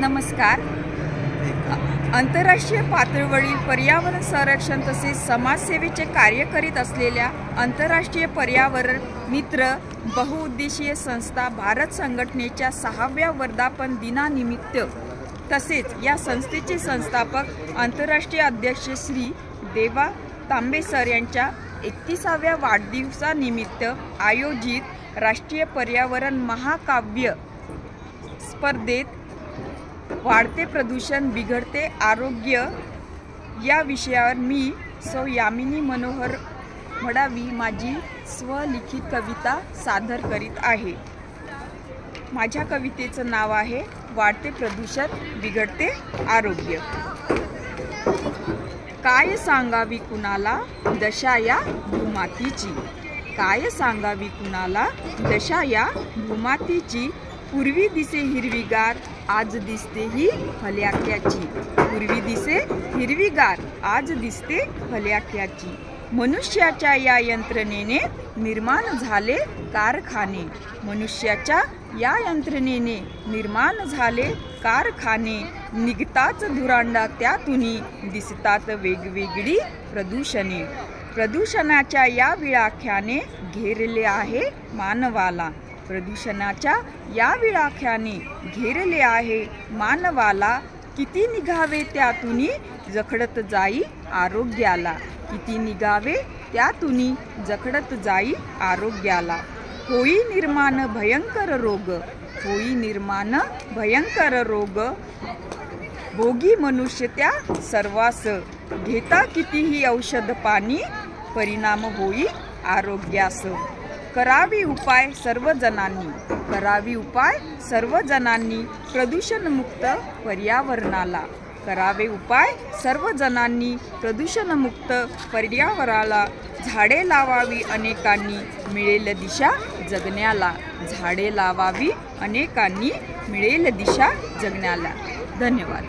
नमस्कार। आंतरराष्ट्रीय पातळीवरील पर्यावरण संरक्षण तसेच समाजसेवेचे कार्य करीत असलेल्या आंतरराष्ट्रीय पर्यावरण मित्र बहुउद्देशीय संस्था भारत संघटनेच्या 6व्या वर्धापन दिनानिमित्त तसेच या संस्थेचे संस्थापक आंतरराष्ट्रीय अध्यक्ष श्री देवा तांबे सर यांच्या 31व्या वाढदिवसानिमित्त आयोजित राष्ट्रीय पर्यावरण महाकाव्य स्पर्धेत वाढते प्रदूषण बिघडते आरोग्य या विषयावर मी सौ यामिनी मनोहर मडावी माझी स्वलिखित कविता सादर करीत आहे। माझ्या कवितेचं नाव आहे वाढते प्रदूषण बिघडते आरोग्य। काय सांगावी कुणाला दशा या भूमातीची, काय सांगावी कुणाला दशा या भूमातीची। पूर्वी दिसे हिरवीगार आज दिसते ही हल्याक्याची, पूर्वी दिसे हिरवीगार आज दिसते हल्याक्याची। मनुष्याच्या या यंत्रणेने निर्माण झाले कारखाने, मनुष्याच्या या यंत्रणेने निर्माण झाले कारखाने। निघताच धुरांडा त्यातूनी दिसतात वेगवेगळी प्रदूषणे, प्रदूषणाच्या या विळाख्याने घेरले आहे मानवाला, प्रदूषणाच्या या विळाख्याने घेरले आहे मानवाला। किती निघावे त्यातूनी जखडत जाई आरोग्याला, किती निघावे त्यातूनी जखडत जाई आरोग्याला। होई निर्माण भयंकर रोग, होई निर्माण भयंकर रोग। भोगी मनुष्य त्या सर्वास घेता कितीही औषध पाणी, परिणाम होई आरोग्यास। करावी उपाय सर्वजणांनी, करावी उपाय सर्वजणांनी प्रदूषणमुक्त पर्यावरणाला, करावे उपाय सर्वजणांनी प्रदूषणमुक्त पर्यावरणाला। झाडे लावावी अनेकांनी मिळेल दिशा जगण्याला, झाडे लावावी अनेकांनी मिळेल दिशा जगण्याला। धन्यवाद।